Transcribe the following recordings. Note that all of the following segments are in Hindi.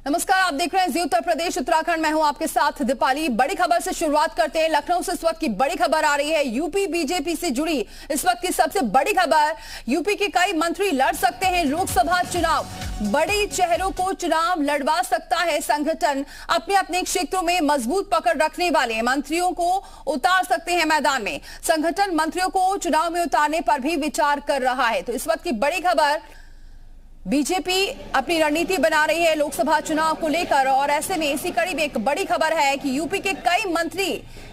नमस्कार, आप देख रहे हैं जी उत्तर प्रदेश उत्तराखंड। मैं हूं आपके साथ दीपाली। बड़ी खबर से शुरुआत करते हैं। लखनऊ से इस वक्त की बड़ी खबर आ रही है। यूपी बीजेपी से जुड़ी इस वक्त की सबसे बड़ी खबर, यूपी के कई मंत्री लड़ सकते हैं लोकसभा चुनाव। बड़े चेहरों को चुनाव लड़वा सकता है संगठन। अपने अपने क्षेत्रों में मजबूत पकड़ रखने वाले मंत्रियों को उतार सकते हैं मैदान में। संगठन मंत्रियों को चुनाव में उतारने पर भी विचार कर रहा है। तो इस वक्त की बड़ी खबर, बीजेपी अपनी रणनीति बना रही है लोकसभा चुनाव को लेकर, और ऐसे में इसी कड़ी में एक बड़ी खबर है कि यूपी के कई मंत्री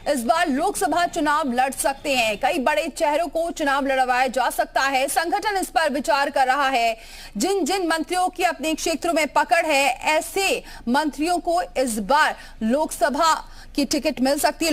इस बार लोकसभा चुनाव लड़ सकते हैं। कई बड़े चेहरों को चुनाव लड़वाया जा सकता है। संगठन इस पर विचार कर रहा है। जिन जिन मंत्रियों की अपने क्षेत्रों में पकड़ है, ऐसे मंत्रियों को इस बार लोकसभा की टिकट मिल सकती है।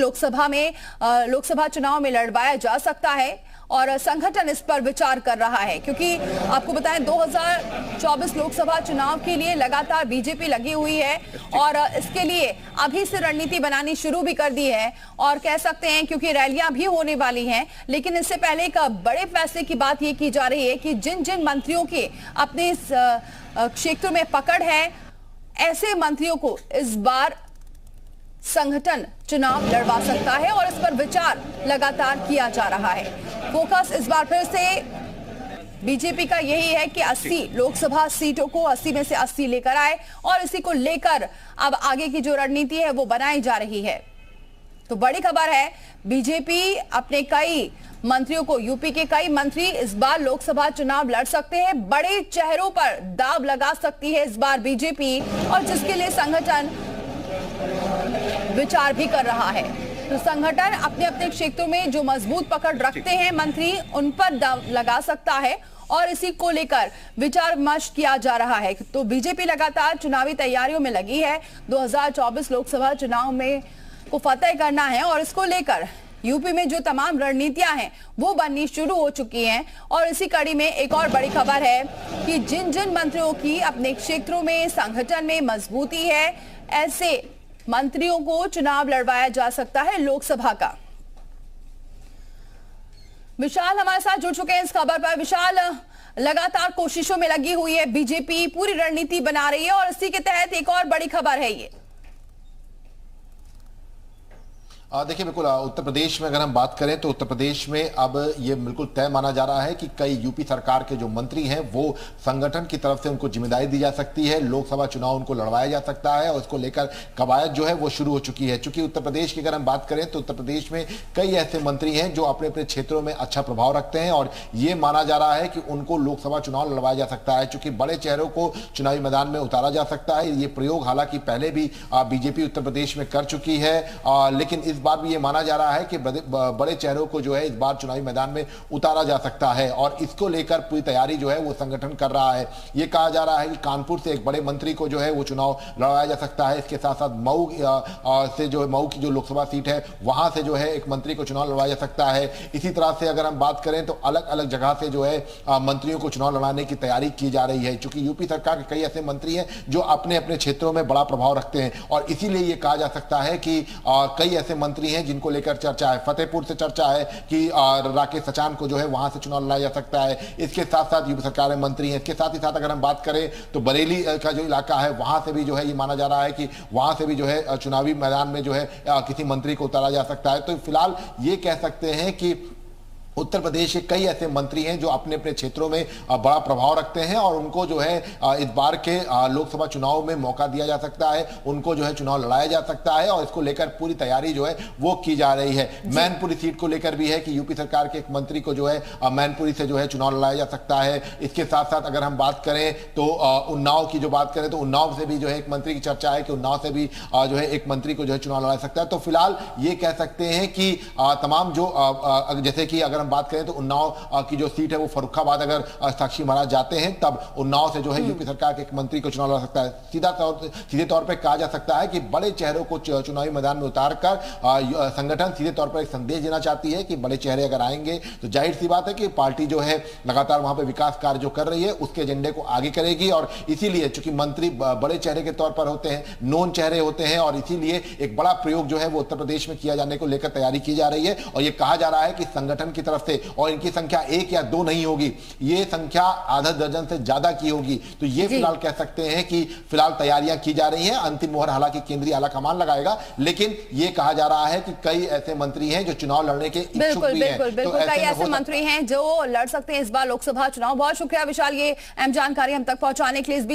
लोकसभा चुनाव में लड़वाया जा सकता है और संगठन इस पर विचार कर रहा है, क्योंकि आपको बताएं 2024 लोकसभा चुनाव के लिए लगातार बीजेपी लगी हुई है और इसके लिए अभी से रणनीति बनानी शुरू भी कर दी है। और कह सकते हैं क्योंकि रैलियां भी होने वाली हैं, लेकिन इससे पहले एक बड़े फैसले की बात यह की जा रही है कि जिन जिन मंत्रियों के अपने क्षेत्र में पकड़ है, ऐसे मंत्रियों को इस बार संगठन चुनाव लड़वा सकता है और इस पर विचार लगातार किया जा रहा है। फोकस इस बार फिर से बीजेपी का यही है कि 80 लोकसभा सीटों को 80 में से 80 लेकर आए, और इसी को लेकर अब आगे की जो रणनीति है वो बनाई जा रही है। तो बड़ी खबर है, बीजेपी अपने कई मंत्रियों को, यूपी के कई मंत्री इस बार लोकसभा चुनाव लड़ सकते हैं। बड़े चेहरों पर दाव लगा सकती है इस बार बीजेपी, और जिसके लिए संगठन विचार भी कर रहा है। तो संगठन अपने अपने क्षेत्रों में जो मजबूत पकड़ रखते हैं मंत्री, उन पर दाव लगा सकता है और इसी को लेकर विचार विमर्श किया जा रहा है। तो बीजेपी लगातार चुनावी तैयारियों में लगी है। 2024 लोकसभा चुनाव में को फतेह करना है और इसको लेकर यूपी में जो तमाम रणनीतियां हैं वो बननी शुरू हो चुकी हैं। और इसी कड़ी में एक और बड़ी खबर है कि जिन जिन मंत्रियों की अपने क्षेत्रों में संगठन में मजबूती है, ऐसे मंत्रियों को चुनाव लड़वाया जा सकता है लोकसभा का। विशाल हमारे साथ जुड़ चुके हैं इस खबर पर। विशाल, लगातार कोशिशों में लगी हुई है बीजेपी, पूरी रणनीति बना रही है और इसी के तहत एक और बड़ी खबर है ये। देखिए, बिल्कुल उत्तर प्रदेश में अगर हम बात करें तो उत्तर प्रदेश में अब ये बिल्कुल तय माना जा रहा है कि कई यूपी सरकार के जो मंत्री हैं वो संगठन की तरफ से उनको जिम्मेदारी दी जा सकती है, लोकसभा चुनाव उनको लड़वाया जा सकता है और इसको लेकर कवायद जो है वो शुरू हो चुकी है। चूंकि उत्तर प्रदेश की अगर हम बात करें तो उत्तर प्रदेश में कई ऐसे मंत्री हैं जो अपने अपने क्षेत्रों में अच्छा प्रभाव रखते हैं और ये माना जा रहा है कि उनको लोकसभा चुनाव लड़वाया जा सकता है। चूंकि बड़े चेहरों को चुनावी मैदान में उतारा जा सकता है, ये प्रयोग हालांकि पहले भी बीजेपी उत्तर प्रदेश में कर चुकी है, लेकिन इस बार भी ये माना जा रहा है कि बड़े चेहरों को जो है इस बार चुनावी मैदान में उतारा जा सकता है और इसको लेकर पूरी तैयारी जो है वो संगठन कर रहा है। ये कहा जा रहा है कि कानपुर से एक बड़े मंत्री को जो है वो चुनाव लड़वाया जा सकता है। इसके साथ साथ मऊ से जो मऊ की जो लोकसभा सीट है वहां से जो है एक मंत्री को चुनाव लड़वाया जा सकता है। इसी तरह से अगर हम बात करें तो अलग अलग जगह से जो है मंत्रियों को चुनाव लड़ाने की तैयारी की जा रही है। चूंकि यूपी सरकार के कई ऐसे मंत्री हैं जो अपने अपने क्षेत्रों में बड़ा प्रभाव रखते हैं और इसीलिए ये कहा जा सकता है कि कई ऐसे मंत्री हैं जिनको लेकर चर्चा है। फतेहपुर से चर्चा है कि राकेश सचान को जो है वहां से चुनाव लड़ाया जा सकता है। इसके साथ साथ यूपी सरकार में मंत्री हैं। इसके साथ ही साथ अगर हम बात करें तो बरेली का जो इलाका है वहां से भी जो है ये माना जा रहा है कि वहां से भी जो है चुनावी मैदान में जो है किसी मंत्री को उतारा जा सकता है। तो फिलहाल ये कह सकते हैं कि उत्तर प्रदेश के कई ऐसे मंत्री हैं जो अपने अपने क्षेत्रों में बड़ा प्रभाव रखते हैं और उनको जो है इस बार के लोकसभा चुनाव में मौका दिया जा सकता है, उनको जो है चुनाव लड़ाया जा सकता है और इसको लेकर पूरी तैयारी जो है वो की जा रही है। मैनपुरी सीट को लेकर भी है कि यूपी सरकार के एक मंत्री को जो है मैनपुरी से जो है चुनाव लड़ाया जा सकता है। इसके साथ साथ अगर हम बात करें तो उन्नाव की जो बात करें तो उन्नाव से भी जो है एक मंत्री की चर्चा है कि उन्नाव से भी जो है एक मंत्री को जो है चुनाव लड़ा सकता है। तो फिलहाल ये कह सकते हैं कि तमाम जो जैसे कि अगर हम बात करें तो उन्नाव की जो सीट है वो फर्रुखाबाद अगर साक्षी महाराज जाते हैं तब उन्नाव से जो है यूपी सरकार के एक मंत्री को चुनाव लड़ा सकता है। सीधे तौर पे कहा जा सकता है कि बड़े चेहरों को चुनावी मैदान में उतारकर संगठन सीधे तौर पर एक संदेश देना चाहती है कि बड़े चेहरे अगर आएंगे तो जाहिर सी बात है कि पार्टी जो है लगातार वहां पर विकास कार्य जो कर रही है उसके एजेंडे को आगे करेगी और इसीलिए चूंकि मंत्री बड़े चेहरे के तौर पर होते हैं, नोन चेहरे होते हैं और इसीलिए एक बड़ा प्रयोग जो है वो उत्तर प्रदेश में किया जाने को लेकर तैयारी की जा रही है और यह कहा जा रहा है कि संगठन की तरफ तरफ से, और इनकी संख्या 1 या 2 नहीं होगी, ये संख्या आधा दर्जन से ज्यादा की होगी। तो ये फिलहाल कह सकते हैं कि फिलहाल तैयारियां की जा रही हैं। अंतिम मोहर हालांकि केंद्रीय आलाकमान लगाएगा, लेकिन ये कहा जा रहा है कि कई ऐसे मंत्री हैं जो चुनाव लड़ने के इच्छुक भी हैं। बिल्कुल कई ऐसे मंत्री हैं जो लड़ सकते हैं इस बार लोकसभा चुनाव। बहुत शुक्रिया विशाल, ये अहम जानकारी हम तक पहुंचाने के लिए।